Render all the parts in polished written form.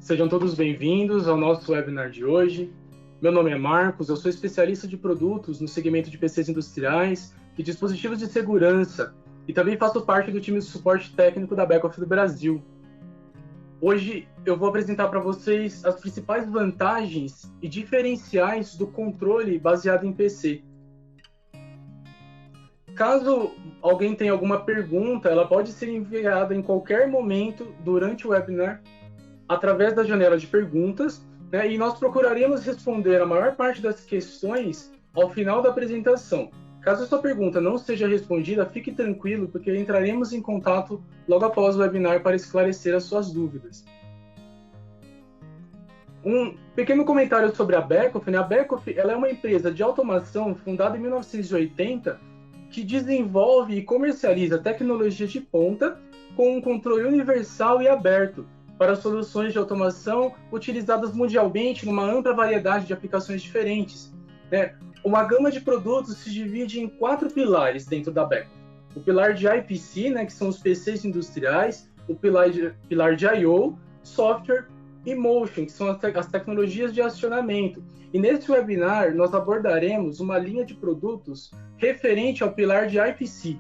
Sejam todos bem-vindos ao nosso webinar de hoje. Meu nome é Marcos, eu sou especialista de produtos no segmento de PCs industriais e dispositivos de segurança e também faço parte do time de suporte técnico da Beckhoff do Brasil. Hoje eu vou apresentar para vocês as principais vantagens e diferenciais do controle baseado em PC. Caso alguém tenha alguma pergunta, ela pode ser enviada em qualquer momento durante o webinar através da janela de perguntas, né, e nós procuraremos responder a maior parte das questões ao final da apresentação. Caso a sua pergunta não seja respondida, fique tranquilo, porque entraremos em contato logo após o webinar para esclarecer as suas dúvidas. Um pequeno comentário sobre a Beckhoff, né? A Beckhoff, ela é uma empresa de automação fundada em 1980 que desenvolve e comercializa tecnologia de ponta com um controle universal e aberto para soluções de automação utilizadas mundialmente numa ampla variedade de aplicações diferentes, né? Uma gama de produtos se divide em 4 pilares dentro da Beckhoff. O pilar de IPC, né, que são os PCs industriais, o pilar de I/O, software e motion, que são as tecnologias de acionamento. E nesse webinar nós abordaremos uma linha de produtos referente ao pilar de IPC.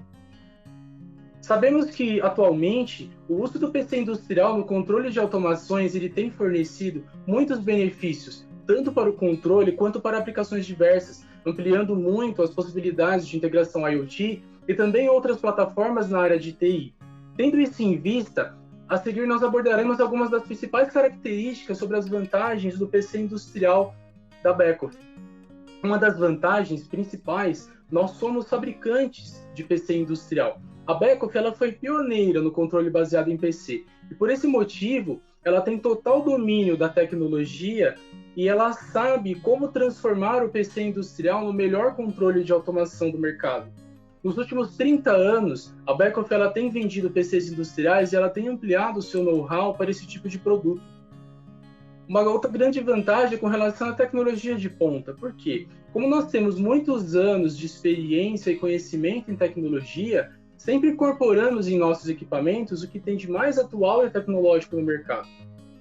Sabemos que, atualmente, o uso do PC industrial no controle de automações ele tem fornecido muitos benefícios, tanto para o controle quanto para aplicações diversas, ampliando muito as possibilidades de integração IoT e também outras plataformas na área de TI. Tendo isso em vista, a seguir nós abordaremos algumas das principais características sobre as vantagens do PC industrial da Beckhoff. Uma das vantagens principais, nós somos fabricantes de PC industrial. A Beckhoff ela foi pioneira no controle baseado em PC e por esse motivo ela tem total domínio da tecnologia e ela sabe como transformar o PC industrial no melhor controle de automação do mercado. Nos últimos 30 anos, a Beckhoff ela tem vendido PCs industriais e ela tem ampliado o seu know-how para esse tipo de produto. Uma outra grande vantagem é com relação à tecnologia de ponta. Por quê? Como nós temos muitos anos de experiência e conhecimento em tecnologia, sempre incorporamos em nossos equipamentos o que tem de mais atual e tecnológico no mercado.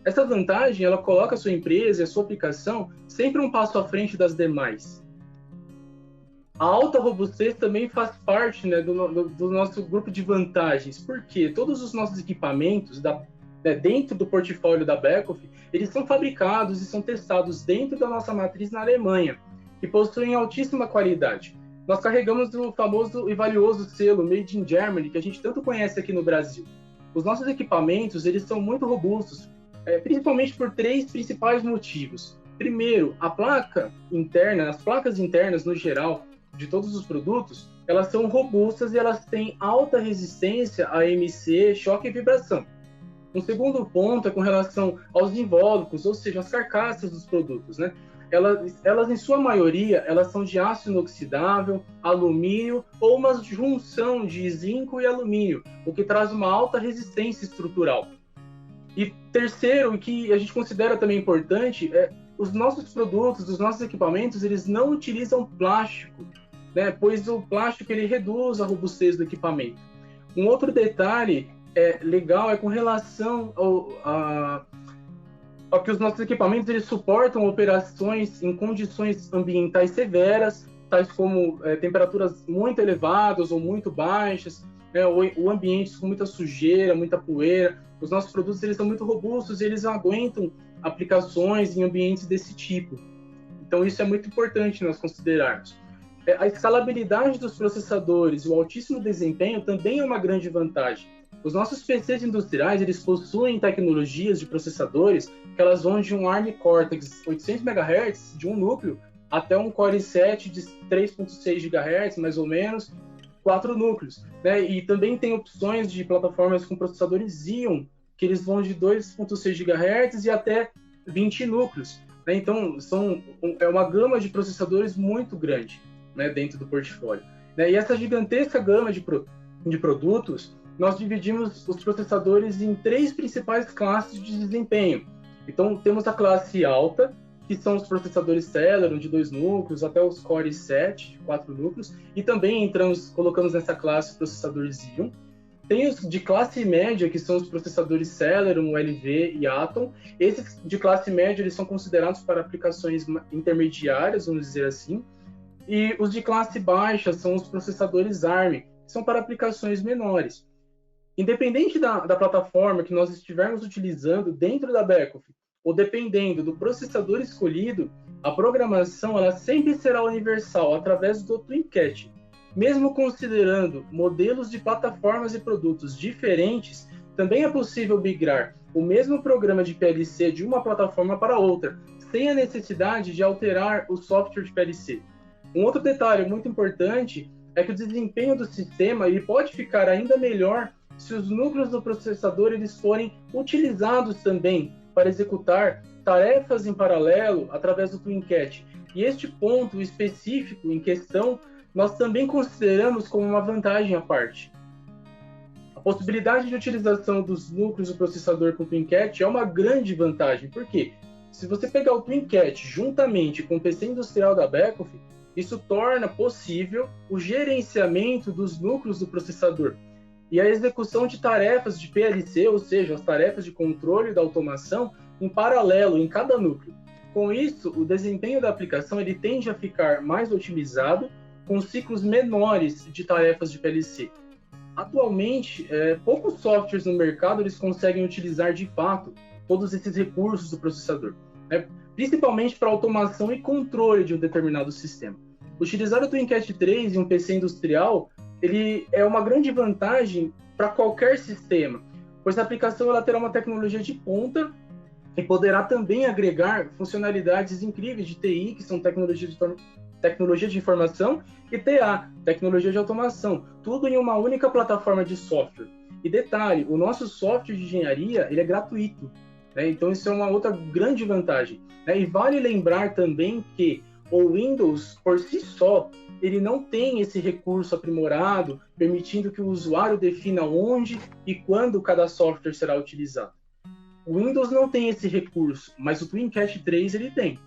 Essa vantagem, ela coloca a sua empresa e a sua aplicação sempre um passo à frente das demais. A alta robustez também faz parte, né, do nosso grupo de vantagens, porque todos os nossos equipamentos dentro do portfólio da Beckhoff, eles são fabricados e são testados dentro da nossa matriz na Alemanha, que possuem altíssima qualidade. Nós carregamos o famoso e valioso selo Made in Germany, que a gente tanto conhece aqui no Brasil. Os nossos equipamentos, eles são muito robustos, principalmente por 3 principais motivos. Primeiro, a placa interna, as placas internas no geral, de todos os produtos, elas são robustas e elas têm alta resistência a AMC, choque e vibração. Um segundo ponto é com relação aos invólucros, ou seja, as carcaças dos produtos, né? Elas, em sua maioria, elas são de aço inoxidável, alumínio ou uma junção de zinco e alumínio, o que traz uma alta resistência estrutural. E terceiro, o que a gente considera também importante, os nossos produtos, os nossos equipamentos, eles não utilizam plástico, né? Pois o plástico ele reduz a robustez do equipamento. Um outro detalhe legal é com relação ao que os nossos equipamentos eles suportam operações em condições ambientais severas, tais como temperaturas muito elevadas ou muito baixas, ou ambientes com muita sujeira, muita poeira. Os nossos produtos eles são muito robustos e eles aguentam aplicações em ambientes desse tipo. Então isso é muito importante nós considerarmos. A escalabilidade dos processadores e o altíssimo desempenho também é uma grande vantagem. Os nossos PCs industriais, eles possuem tecnologias de processadores que elas vão de um ARM Cortex 800 MHz, de um núcleo, até um Core i7 de 3.6 GHz, mais ou menos, 4 núcleos. Né? E também tem opções de plataformas com processadores Xeon, que eles vão de 2.6 GHz e até 20 núcleos. Né? Então, é uma gama de processadores muito grande, né, dentro do portfólio. Né? E essa gigantesca gama de produtos, nós dividimos os processadores em 3 principais classes de desempenho. Então, temos a classe alta, que são os processadores Celeron de 2 núcleos, até os Core i7 de 4 núcleos, e também colocamos nessa classe processadores Xeon. Tem os de classe média, que são os processadores Celeron, LV e Atom. Esses de classe média, eles são considerados para aplicações intermediárias, vamos dizer assim. E os de classe baixa são os processadores ARM, que são para aplicações menores. Independente da plataforma que nós estivermos utilizando dentro da Beckhoff, ou dependendo do processador escolhido, a programação ela sempre será universal através do TwinCat. Mesmo considerando modelos de plataformas e produtos diferentes, também é possível migrar o mesmo programa de PLC de uma plataforma para outra, sem a necessidade de alterar o software de PLC. Um outro detalhe muito importante é que o desempenho do sistema ele pode ficar ainda melhor se os núcleos do processador eles forem utilizados também para executar tarefas em paralelo através do TwinCat. E este ponto específico em questão nós também consideramos como uma vantagem à parte. A possibilidade de utilização dos núcleos do processador com o TwinCat é uma grande vantagem. Por quê? Se você pegar o TwinCat juntamente com o PC industrial da Beckhoff, isso torna possível o gerenciamento dos núcleos do processador e a execução de tarefas de PLC, ou seja, as tarefas de controle da automação, em paralelo em cada núcleo. Com isso, o desempenho da aplicação ele tende a ficar mais otimizado, com ciclos menores de tarefas de PLC. Atualmente, poucos softwares no mercado eles conseguem utilizar de fato todos esses recursos do processador, principalmente para automação e controle de um determinado sistema. Utilizar o TwinCat 3 em um PC industrial ele é uma grande vantagem para qualquer sistema, pois a aplicação ela terá uma tecnologia de ponta e poderá também agregar funcionalidades incríveis de TI, que são tecnologia de informação, e TA, tecnologia de automação, tudo em uma única plataforma de software. E detalhe, o nosso software de engenharia ele é gratuito, então isso é uma outra grande vantagem. E vale lembrar também que o Windows, por si só, ele não tem esse recurso aprimorado, permitindo que o usuário defina onde e quando cada software será utilizado. O Windows não tem esse recurso, mas o TwinCat 3 ele tem.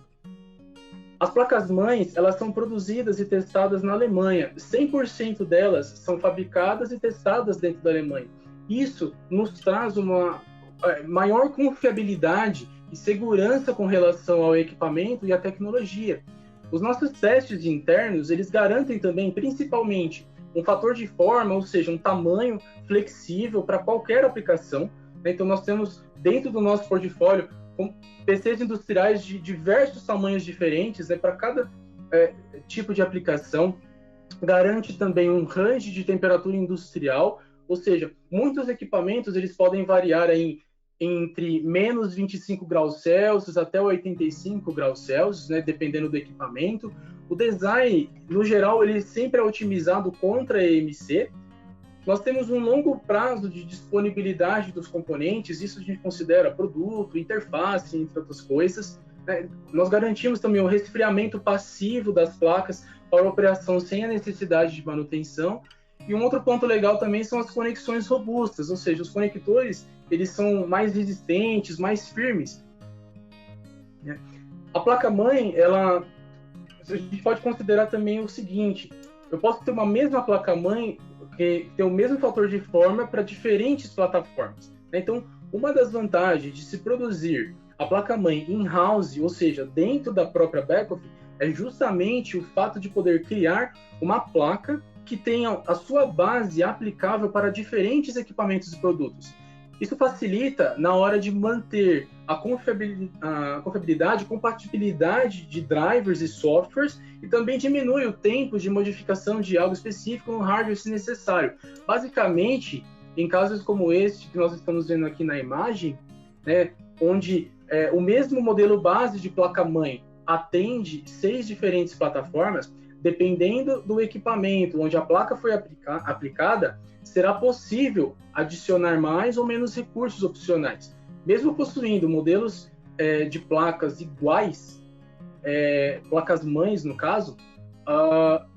As placas-mães, elas são produzidas e testadas na Alemanha. 100% delas são fabricadas e testadas dentro da Alemanha. Isso nos traz uma maior confiabilidade e segurança com relação ao equipamento e à tecnologia. Os nossos testes internos, eles garantem também, principalmente, um fator de forma, ou seja, um tamanho flexível para qualquer aplicação. Então, nós temos dentro do nosso portfólio PCs industriais de diversos tamanhos diferentes, para cada tipo de aplicação. Garante também um range de temperatura industrial, ou seja, muitos equipamentos eles podem variar entre menos 25 graus Celsius até 85 graus Celsius, dependendo do equipamento. O design, no geral, ele sempre é otimizado contra EMC. Nós temos um longo prazo de disponibilidade dos componentes, isso a gente considera produto, interface, entre outras coisas. Nós garantimos também o resfriamento passivo das placas para operação sem a necessidade de manutenção. E um outro ponto legal também são as conexões robustas, ou seja, os conectores eles são mais resistentes, mais firmes. A placa-mãe, a gente pode considerar também o seguinte: eu posso ter uma mesma placa-mãe que tem o mesmo fator de forma para diferentes plataformas. Então, uma das vantagens de se produzir a placa-mãe in-house, ou seja, dentro da própria Beckhoff, é justamente o fato de poder criar uma placa que tenha a sua base aplicável para diferentes equipamentos e produtos. Isso facilita na hora de manter a confiabilidade, compatibilidade de drivers e softwares e também diminui o tempo de modificação de algo específico no hardware se necessário. Basicamente, em casos como este que nós estamos vendo aqui na imagem, onde o mesmo modelo base de placa-mãe atende 6 diferentes plataformas, dependendo do equipamento onde a placa foi aplicada, será possível adicionar mais ou menos recursos opcionais. Mesmo possuindo modelos de placas iguais, placas-mães no caso,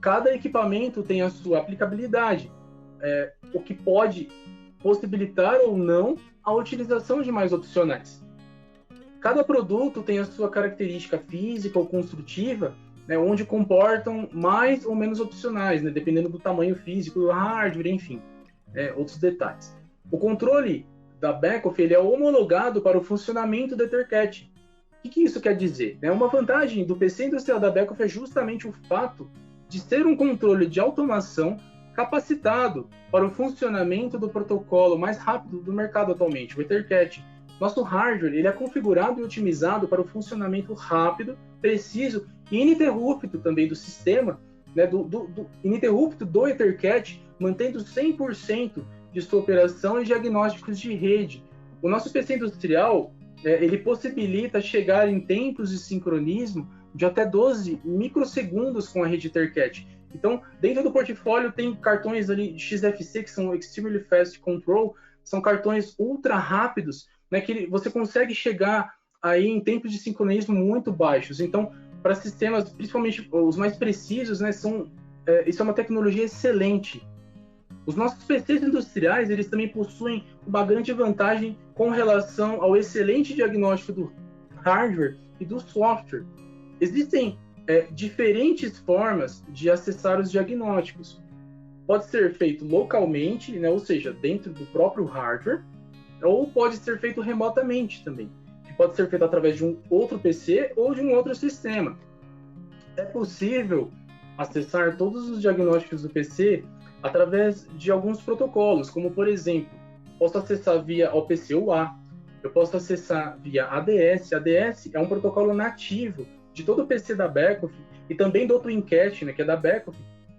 cada equipamento tem a sua aplicabilidade, o que pode possibilitar ou não a utilização de mais opcionais. Cada produto tem a sua característica física ou construtiva, onde comportam mais ou menos opcionais, dependendo do tamanho físico do hardware, enfim. outros detalhes. O controle da back-off ele é homologado para o funcionamento do Ethercat. O que isso quer dizer? Uma vantagem do PC industrial da back-off é justamente o fato de ser um controle de automação capacitado para o funcionamento do protocolo mais rápido do mercado atualmente, o Ethercat. Nosso hardware ele é configurado e otimizado para o funcionamento rápido, preciso e ininterrupto também do sistema, ininterrupto do Ethercat, mantendo 100% de sua operação e diagnósticos de rede. O nosso PC industrial ele possibilita chegar em tempos de sincronismo de até 12 microsegundos com a rede Ethercat. Então, dentro do portfólio tem cartões ali XFC, que são Extremely Fast Control, são cartões ultra rápidos, que você consegue chegar aí em tempos de sincronismo muito baixos. Então, para sistemas, principalmente os mais precisos, isso é uma tecnologia excelente. Os nossos PCs industriais, eles também possuem uma grande vantagem com relação ao excelente diagnóstico do hardware e do software. Existem diferentes formas de acessar os diagnósticos. Pode ser feito localmente, ou seja, dentro do próprio hardware, ou pode ser feito remotamente também, que pode ser feito através de um outro PC ou de um outro sistema. É possível acessar todos os diagnósticos do PC através de alguns protocolos, como, por exemplo, posso acessar via OPC UA, eu posso acessar via ADS. ADS é um protocolo nativo de todo o PC da back-off e também do TwinCat, que é da back-off.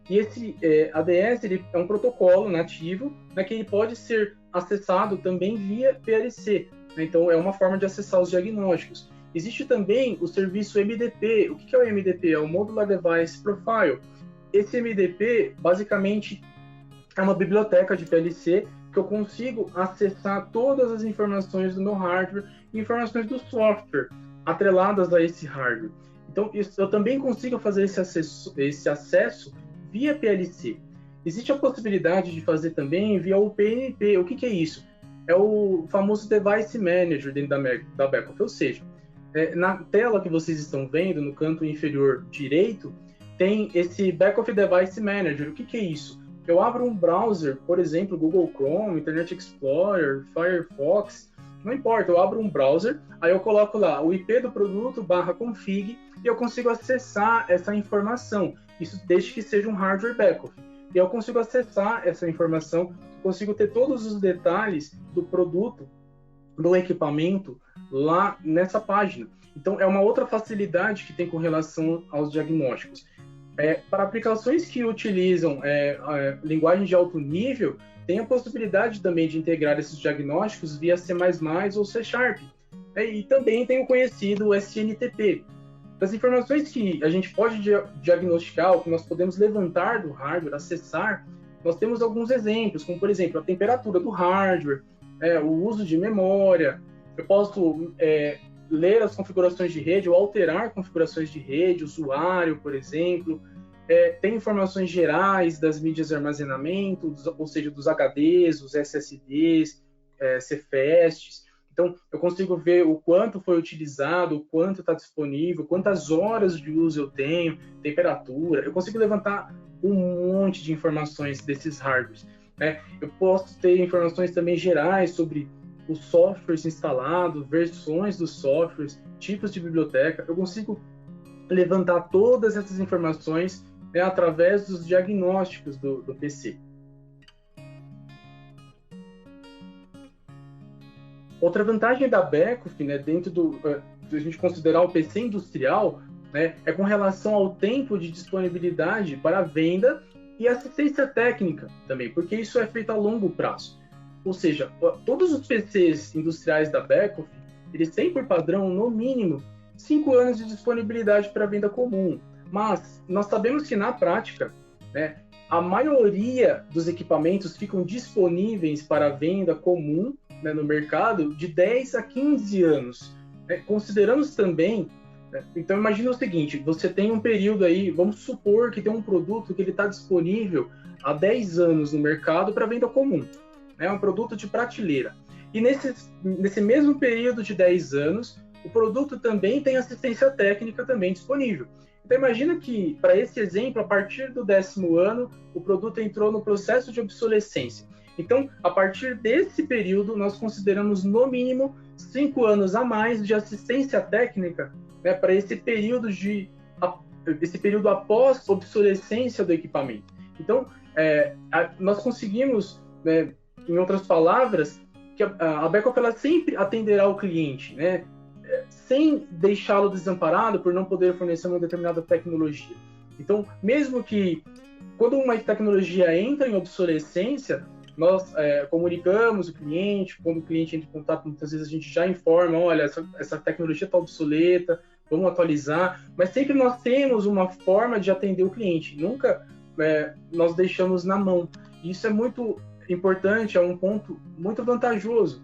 E esse ADS ele é um protocolo nativo, que ele pode ser acessado também via PLC. Então, é uma forma de acessar os diagnósticos. Existe também o serviço MDP. O que é o MDP? É o Modular Device Profile. Esse MDP, basicamente, é uma biblioteca de PLC que eu consigo acessar todas as informações do meu hardware e informações do software atreladas a esse hardware. Então, eu também consigo fazer esse acesso via PLC. Existe a possibilidade de fazer também via UPnP. O que é isso? É o famoso Device Manager dentro da back-off. Ou seja, na tela que vocês estão vendo, no canto inferior direito, tem esse Back-off Device Manager. O que é isso? Eu abro um browser, por exemplo, Google Chrome, Internet Explorer, Firefox, não importa, eu abro um browser, aí eu coloco lá o IP do produto /config e eu consigo acessar essa informação. Isso desde que seja um hardware back-off. E eu consigo acessar essa informação, consigo ter todos os detalhes do produto, do equipamento, lá nessa página. Então, é uma outra facilidade que tem com relação aos diagnósticos. Para aplicações que utilizam linguagem de alto nível, tem a possibilidade também de integrar esses diagnósticos via C++ ou C#. E também tem o conhecido SNTP. As informações que a gente pode diagnosticar, o que nós podemos levantar do hardware, acessar, nós temos alguns exemplos, como, por exemplo, a temperatura do hardware, o uso de memória. Eu posso ler as configurações de rede ou alterar configurações de rede, usuário, por exemplo. Tem informações gerais das mídias de armazenamento, ou seja, dos HDs, os SSDs, CFSTs. Então, eu consigo ver o quanto foi utilizado, o quanto está disponível, quantas horas de uso eu tenho, temperatura. Eu consigo levantar um monte de informações desses hardwares. Eu posso ter informações também gerais sobre os softwares instalados, versões dos softwares, tipos de biblioteca. Eu consigo levantar todas essas informações através dos diagnósticos do PC. Outra vantagem da back-off, dentro de a gente considerar o PC industrial, é com relação ao tempo de disponibilidade para venda e assistência técnica também, porque isso é feito a longo prazo. Ou seja, todos os PCs industriais da back-off, eles têm por padrão, no mínimo, 5 anos de disponibilidade para venda comum. Mas nós sabemos que, na prática, a maioria dos equipamentos ficam disponíveis para venda comum no mercado de 10 a 15 anos. Consideramos também, então imagina o seguinte, você tem um período aí, vamos supor que tem um produto que ele está disponível há 10 anos no mercado para venda comum. É um produto de prateleira. E nesse mesmo período de 10 anos, o produto também tem assistência técnica também disponível. Então, imagina que, para esse exemplo, a partir do 10º ano, o produto entrou no processo de obsolescência. Então, a partir desse período, nós consideramos no mínimo 5 anos a mais de assistência técnica, né, para esse período após obsolescência do equipamento. Então, nós conseguimos, né, em outras palavras, que a Beckhoff ela sempre atenderá o cliente, né, sem deixá-lo desamparado por não poder fornecer uma determinada tecnologia. Então, mesmo que quando uma tecnologia entra em obsolescência, nós comunicamos o cliente, quando o cliente entra em contato, muitas vezes a gente já informa, olha, essa tecnologia está obsoleta, vamos atualizar, mas sempre nós temos uma forma de atender o cliente, nunca nós deixamos na mão. Isso é muito importante, é um ponto muito vantajoso.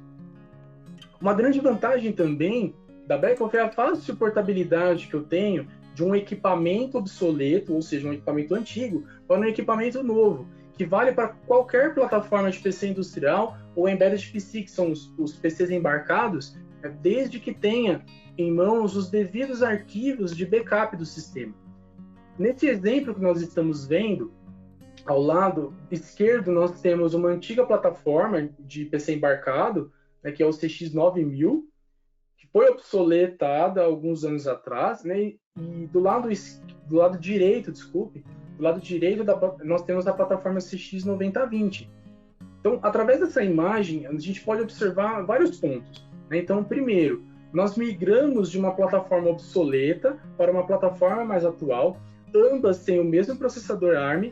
Uma grande vantagem também da Beckhoff é a fácil portabilidade que eu tenho de um equipamento obsoleto, ou seja, um equipamento antigo, para um equipamento novo, que vale para qualquer plataforma de PC industrial ou embedded PC, que são os PCs embarcados, desde que tenha em mãos os devidos arquivos de backup do sistema. Nesse exemplo que nós estamos vendo, ao lado esquerdo nós temos uma antiga plataforma de PC embarcado, né, que é o CX9000, que foi obsoletada alguns anos atrás, né, e do lado direito, nós temos a plataforma CX9020. Então, através dessa imagem, a gente pode observar vários pontos, né? Então, primeiro, nós migramos de uma plataforma obsoleta para uma plataforma mais atual, ambas têm o mesmo processador ARM,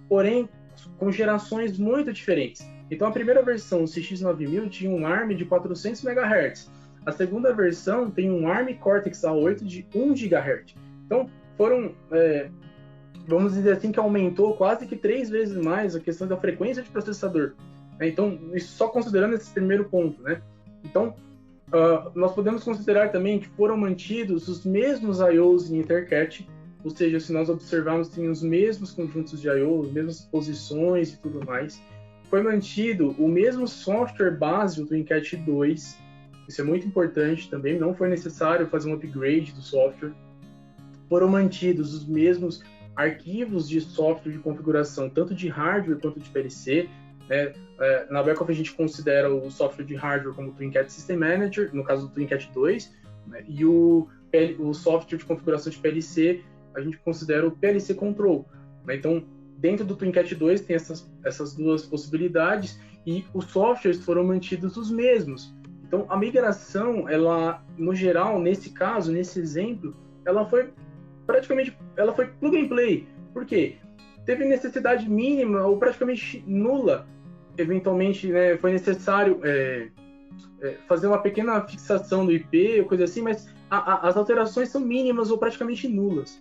porém com gerações muito diferentes. Então, a primeira versão, o CX9000, tinha um ARM de 400 MHz. A segunda versão tem um ARM Cortex A8 de 1 GHz. Então, foram, vamos dizer assim, que aumentou quase que 3 vezes mais a questão da frequência de processador. Então, isso só considerando esse primeiro ponto, né? Então, nós podemos considerar também que foram mantidos os mesmos I/Os em Ethercat, ou seja, se nós observarmos, tem os mesmos conjuntos de I/O, as mesmas posições e tudo mais. Foi mantido o mesmo software base do TwinCat 2, isso é muito importante também, não foi necessário fazer um upgrade do software. Foram mantidos os mesmos arquivos de software de configuração, tanto de hardware quanto de PLC. Né? Na Beckhoff a gente considera o software de hardware como o TwinCat System Manager, no caso do TwinCat 2, né? E o software de configuração de PLC, a gente considera o PLC Control. Né? Então, dentro do TwinCat 2 tem essas duas possibilidades e os softwares foram mantidos os mesmos. Então, a migração, ela, no geral, nesse caso, nesse exemplo, ela foi plug and play. Por quê? Teve necessidade mínima ou praticamente nula. Eventualmente, né, foi necessário fazer uma pequena fixação do IP, ou coisa assim, mas as alterações são mínimas ou praticamente nulas.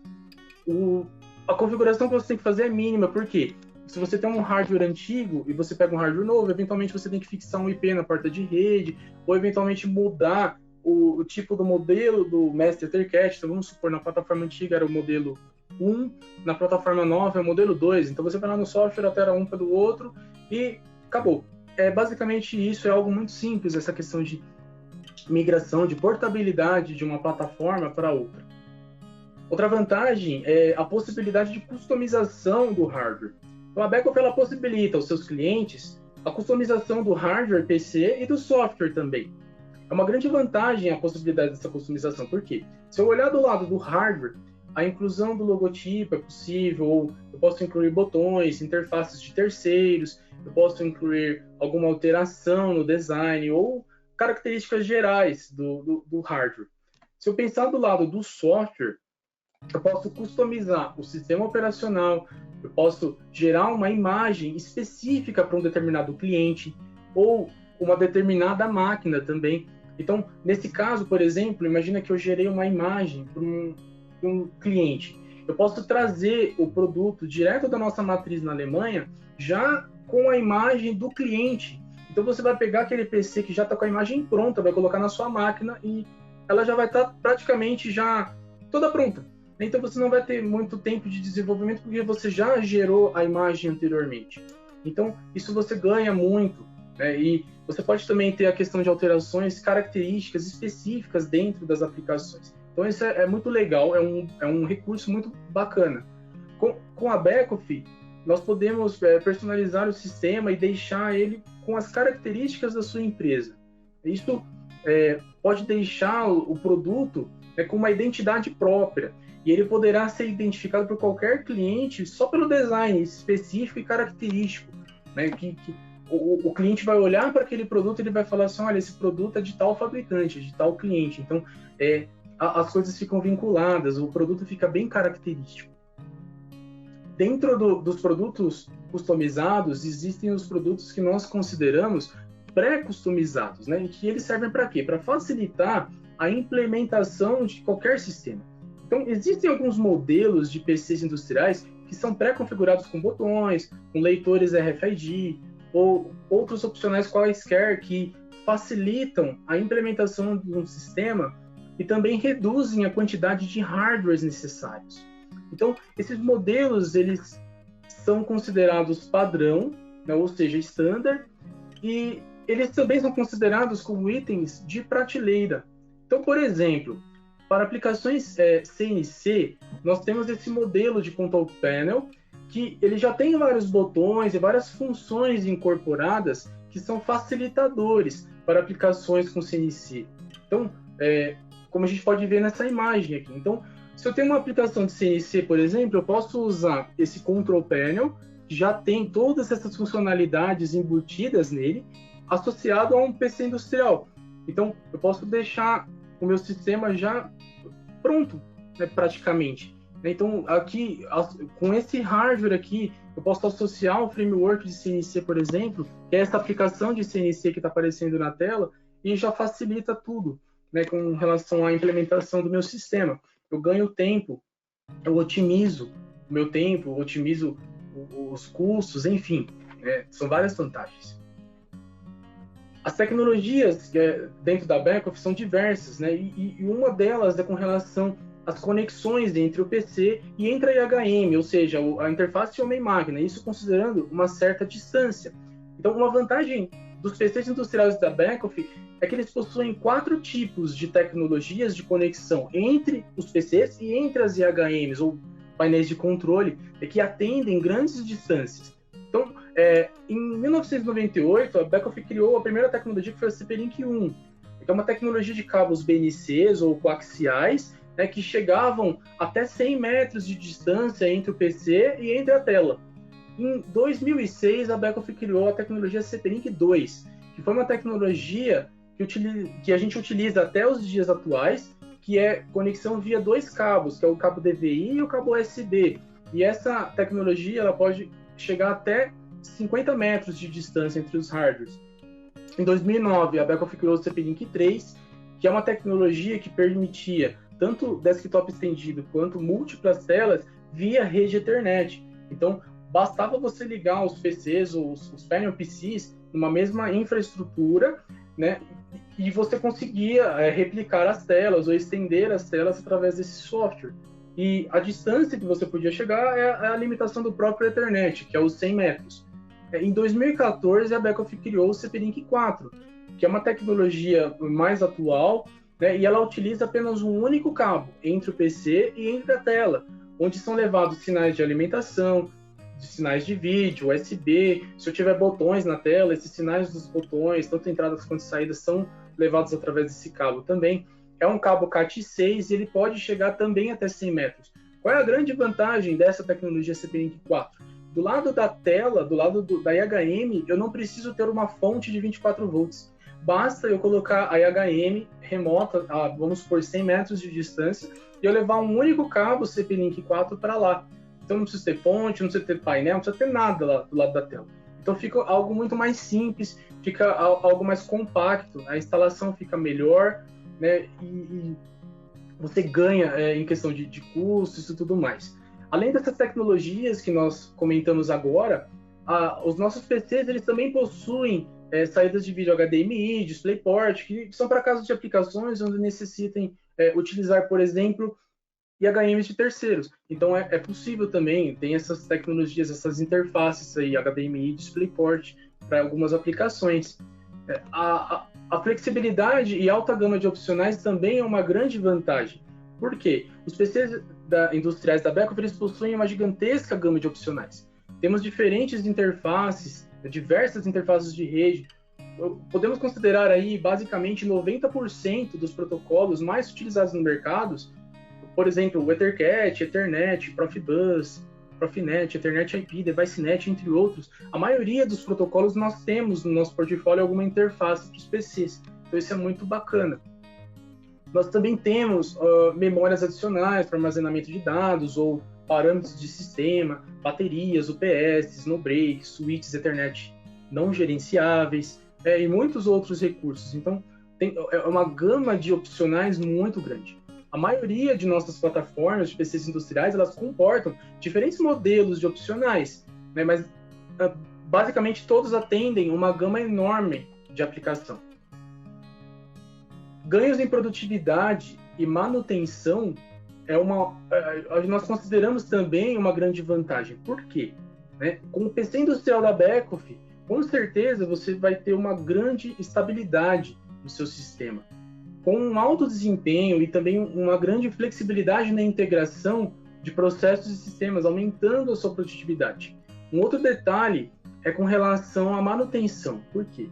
A configuração que você tem que fazer é mínima, por quê? Se você tem um hardware antigo e você pega um hardware novo, eventualmente você tem que fixar um IP na porta de rede, ou eventualmente mudar o tipo do modelo do Master Ethercat. Então, vamos supor, na plataforma antiga era o modelo 1, na plataforma nova é o modelo 2. Então, você vai lá no software, altera um pelo outro e acabou. Basicamente, isso é algo muito simples, essa questão de migração, de portabilidade de uma plataforma para outra. Outra vantagem é a possibilidade de customização do hardware. Então, a Beckhoff ela possibilita aos seus clientes a customização do hardware PC e do software também. É uma grande vantagem a possibilidade dessa customização, porque se eu olhar do lado do hardware, a inclusão do logotipo é possível, ou eu posso incluir botões, interfaces de terceiros, eu posso incluir alguma alteração no design ou características gerais do hardware. Se eu pensar do lado do software, eu posso customizar o sistema operacional, eu posso gerar uma imagem específica para um determinado cliente ou uma determinada máquina também. Então, nesse caso, por exemplo, imagina que eu gerei uma imagem para um cliente. Eu posso trazer o produto direto da nossa matriz na Alemanha já com a imagem do cliente. Então, você vai pegar aquele PC que já está com a imagem pronta, vai colocar na sua máquina e ela já vai estar praticamente já toda pronta. Então, você não vai ter muito tempo de desenvolvimento porque você já gerou a imagem anteriormente. Então, isso você ganha muito, né? E você pode também ter a questão de alterações, características específicas dentro das aplicações. Então, isso é muito legal, é um recurso muito bacana. Com a Beckhoff, nós podemos personalizar o sistema e deixar ele com as características da sua empresa. Isso pode deixar o produto com uma identidade própria, e ele poderá ser identificado por qualquer cliente só pelo design específico e característico, né? Que o cliente vai olhar para aquele produto e ele vai falar assim, olha, esse produto é de tal fabricante, de tal cliente. Então, as coisas ficam vinculadas, o produto fica bem característico. Dentro dos produtos customizados, existem os produtos que nós consideramos pré-customizados, né? E que eles servem para quê? Para facilitar a implementação de qualquer sistema. Então, existem alguns modelos de PCs industriais que são pré-configurados com botões, com leitores RFID, ou outros opcionais quaisquer que facilitam a implementação de um sistema e também reduzem a quantidade de hardwares necessários. Então, esses modelos, eles são considerados padrão, né, ou seja, standard, e eles também são considerados como itens de prateleira. Então, por exemplo, para aplicações CNC, nós temos esse modelo de control panel, que ele já tem vários botões e várias funções incorporadas que são facilitadores para aplicações com CNC. Então, como a gente pode ver nessa imagem aqui. Então, se eu tenho uma aplicação de CNC, por exemplo, eu posso usar esse control panel, que já tem todas essas funcionalidades embutidas nele, associado a um PC industrial. Então, eu posso deixar o meu sistema já pronto, né, praticamente. Então, aqui, com esse hardware aqui, eu posso associar um framework de CNC, por exemplo, que é essa aplicação de CNC que está aparecendo na tela, e já facilita tudo, né, com relação à implementação do meu sistema. Eu ganho tempo, eu otimizo o meu tempo, otimizo os custos, enfim, né, são várias vantagens. As tecnologias dentro da Beckhoff são diversas, né, e uma delas é com relação as conexões entre o PC e entre a IHM, ou seja, a interface homem-máquina, isso considerando uma certa distância. Então, uma vantagem dos PCs industriais da Beckhoff é que eles possuem 4 tipos de tecnologias de conexão entre os PCs e entre as IHMs, ou painéis de controle, que atendem grandes distâncias. Então, em 1998, a Beckhoff criou a primeira tecnologia que foi a CP-Link 1, que é uma tecnologia de cabos BNCs ou coaxiais, né, que chegavam até 100 metros de distância entre o PC e entre a tela. Em 2006, a Beckhoff criou a tecnologia CP-Link 2, que foi uma tecnologia que a gente utiliza até os dias atuais, que é conexão via 2 cabos, que é o cabo DVI e o cabo USB. E essa tecnologia ela pode chegar até 50 metros de distância entre os hardwares. Em 2009, a Beckhoff criou o CP-Link 3, que é uma tecnologia que permitia tanto desktop estendido quanto múltiplas telas via rede Ethernet. Então, bastava você ligar os PCs ou os panel PCs numa mesma infraestrutura, né? E você conseguia replicar as telas ou estender as telas através desse software. E a distância que você podia chegar é a limitação do próprio Ethernet, que é os 100 metros. Em 2014, a Beckhoff criou o CP-Link 4, que é uma tecnologia mais atual, né, e ela utiliza apenas um único cabo entre o PC e entre a tela, onde são levados sinais de alimentação, de sinais de vídeo, USB. Se eu tiver botões na tela, esses sinais dos botões, tanto entradas quanto saídas, são levados através desse cabo também. É um cabo Cat6 e ele pode chegar também até 100 metros. Qual é a grande vantagem dessa tecnologia CP-Link 4? Do lado da tela, do lado da IHM, eu não preciso ter uma fonte de 24 volts. Basta eu colocar a IHM remota, vamos por 100 metros de distância, e eu levar um único cabo CP-Link 4 para lá. Então não precisa ter fonte, não precisa ter painel, não precisa ter nada lá do lado da tela. Então fica algo muito mais simples, fica algo mais compacto, a instalação fica melhor, né? E você ganha em questão de custos e tudo mais. Além dessas tecnologias que nós comentamos agora, os nossos PCs eles também possuem saídas de vídeo HDMI, DisplayPort, que são para casos de aplicações onde necessitem utilizar, por exemplo, IHMs de terceiros. Então é possível também, tem essas tecnologias, essas interfaces aí, HDMI, DisplayPort, para algumas aplicações. A flexibilidade e alta gama de opcionais também é uma grande vantagem. Por quê? Os PCs industriais da Beckhoff eles possuem uma gigantesca gama de opcionais. temos diferentes interfaces, diversas interfaces de rede. Podemos considerar aí basicamente 90% dos protocolos mais utilizados no mercado, por exemplo, o EtherCAT, Ethernet, Profibus, Profinet, Ethernet IP, DeviceNet, entre outros. A maioria dos protocolos nós temos no nosso portfólio alguma interface para os PCs, então isso é muito bacana. Nós também temos memórias adicionais para armazenamento de dados ou parâmetros de sistema, baterias, UPS, snowbreak, switches Ethernet não gerenciáveis, e muitos outros recursos. Então, é uma gama de opcionais muito grande. A maioria de nossas plataformas de PCs industriais, elas comportam diferentes modelos de opcionais, né? Mas basicamente todos atendem uma gama enorme de aplicação. Ganhos em produtividade e manutenção nós consideramos também uma grande vantagem. Por quê? Né? Com o PC industrial da Beckhoff, com certeza você vai ter uma grande estabilidade no seu sistema, com um alto desempenho e também uma grande flexibilidade na integração de processos e sistemas, aumentando a sua produtividade. Um outro detalhe é com relação à manutenção. Por quê?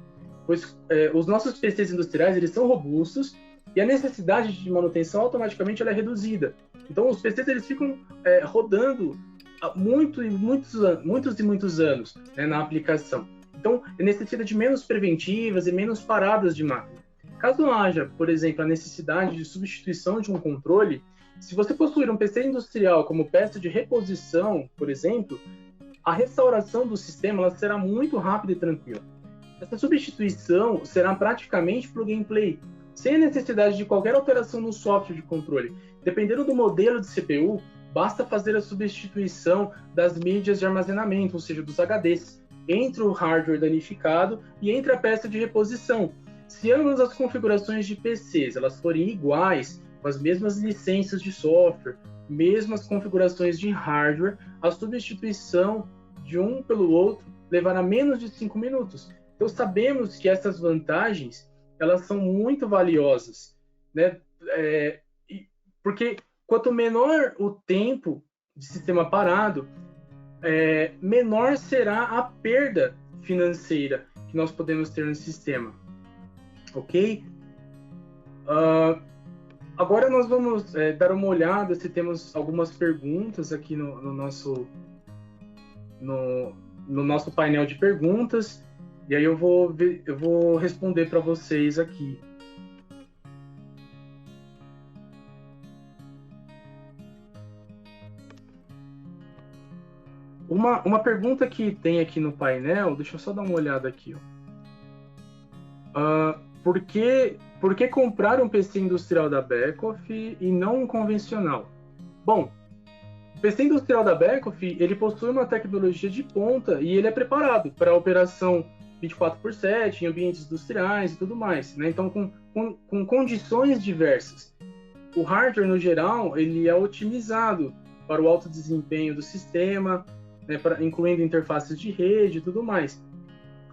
Pois os nossos PCs industriais eles são robustos e a necessidade de manutenção automaticamente ela é reduzida. Então, os PCs eles ficam rodando há muitos anos, né, na aplicação. Então, necessita de menos preventivas e menos paradas de máquina. Caso haja, por exemplo, a necessidade de substituição de um controle, se você possuir um PC industrial como peça de reposição, por exemplo, a restauração do sistema ela será muito rápida e tranquila. Essa substituição será praticamente plug and play, sem a necessidade de qualquer alteração no software de controle. Dependendo do modelo de CPU, basta fazer a substituição das mídias de armazenamento, ou seja, dos HDs, entre o hardware danificado e entre a peça de reposição. Se ambas as configurações de PCs elas forem iguais, com as mesmas licenças de software, mesmas configurações de hardware, a substituição de um pelo outro levará menos de 5 minutos. Então sabemos que essas vantagens elas são muito valiosas, né? Porque quanto menor o tempo de sistema parado, menor será a perda financeira que nós podemos ter no sistema. Ok? Agora nós vamos dar uma olhada se temos algumas perguntas aqui no nosso painel de perguntas. E aí eu vou responder para vocês aqui. Uma pergunta que tem aqui no painel, deixa eu só dar uma olhada aqui. Por que comprar um PC industrial da Beckhoff e não um convencional? Bom, o PC industrial da Beckhoff, ele possui uma tecnologia de ponta e ele é preparado para a operação 24/7 em ambientes industriais e tudo mais, né? Então, com condições diversas. O hardware, no geral, ele é otimizado para o alto desempenho do sistema, né, incluindo interfaces de rede e tudo mais.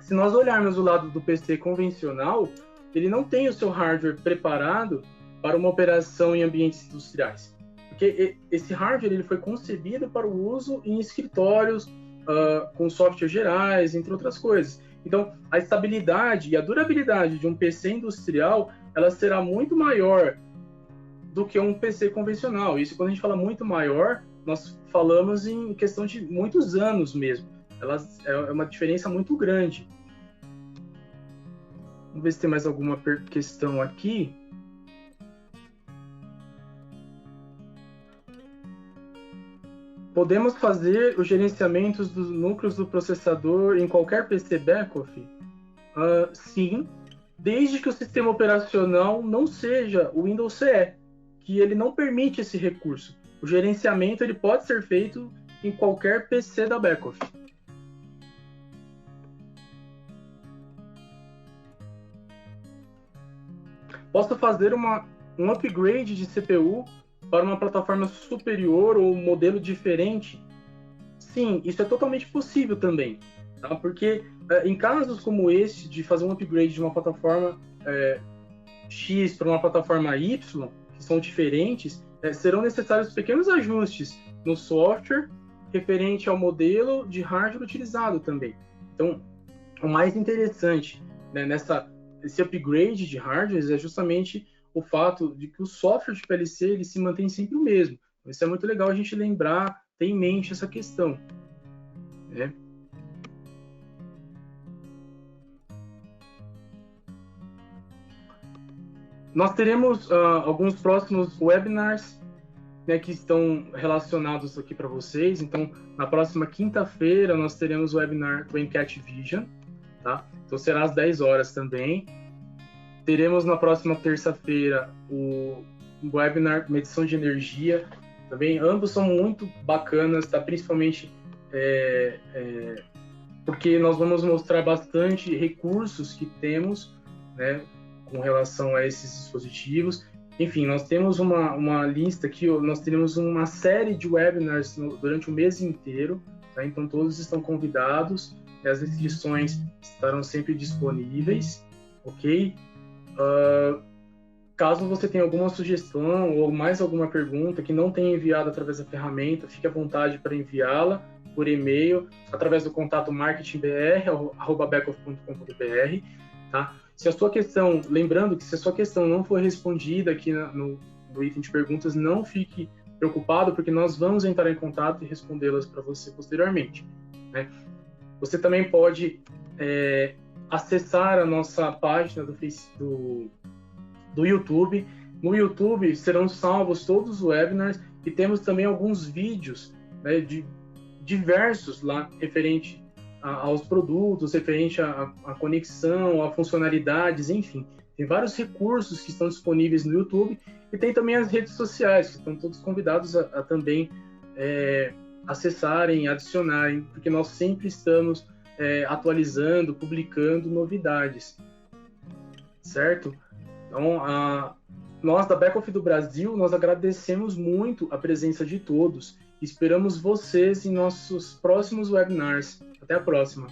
Se nós olharmos o lado do PC convencional, ele não tem o seu hardware preparado para uma operação em ambientes industriais. Porque esse hardware ele foi concebido para o uso em escritórios, com softwares gerais, entre outras coisas. Então, a estabilidade e a durabilidade de um PC industrial, ela será muito maior do que um PC convencional. Isso, quando a gente fala muito maior, nós falamos em questão de muitos anos mesmo. É uma diferença muito grande. Vamos ver se tem mais alguma questão aqui. Podemos fazer os gerenciamentos dos núcleos do processador em qualquer PC Beckhoff? Sim, desde que o sistema operacional não seja o Windows CE, que ele não permite esse recurso. O gerenciamento ele pode ser feito em qualquer PC da Beckhoff. Posso fazer um upgrade de CPU para uma plataforma superior ou um modelo diferente? Sim, isso é totalmente possível também, tá? Porque em casos como esse, de fazer um upgrade de uma plataforma X para uma plataforma Y, que são diferentes, serão necessários pequenos ajustes no software referente ao modelo de hardware utilizado também. Então, o mais interessante, né, esse upgrade de hardware é justamente o fato de que o software de PLC ele se mantém sempre o mesmo. Isso é muito legal a gente lembrar, ter em mente essa questão, né? Nós teremos alguns próximos webinars, né, que estão relacionados aqui para vocês. Então, na próxima quinta-feira, nós teremos o webinar do Encat Vision, tá? Então, será às 10 horas também. Teremos na próxima terça-feira o webinar Medição de Energia. Também, ambos são muito bacanas, tá? Principalmente porque nós vamos mostrar bastante recursos que temos, né, com relação a esses dispositivos. Enfim, nós temos uma lista aqui, nós teremos uma série de webinars durante o mês inteiro, tá? Então todos estão convidados, as inscrições estarão sempre disponíveis, ok? Caso você tenha alguma sugestão ou mais alguma pergunta que não tenha enviado através da ferramenta, fique à vontade para enviá-la por e-mail, através do contato marketingbr@backoff.com.br, tá? Se a sua questão, lembrando que se a sua questão não for respondida aqui no item de perguntas, não fique preocupado, porque nós vamos entrar em contato e respondê-las para você posteriormente, né? Você também pode acessar a nossa página do YouTube. No YouTube serão salvos todos os webinars e temos também alguns vídeos, né, diversos lá referente aos produtos, referente à conexão, a funcionalidades, enfim. Tem vários recursos que estão disponíveis no YouTube e tem também as redes sociais, que estão todos convidados a também acessarem, adicionarem, porque nós sempre estamos atualizando, publicando novidades, certo? Então, nós da Backoff do Brasil, nós agradecemos muito a presença de todos. Esperamos vocês em nossos próximos webinars. Até a próxima!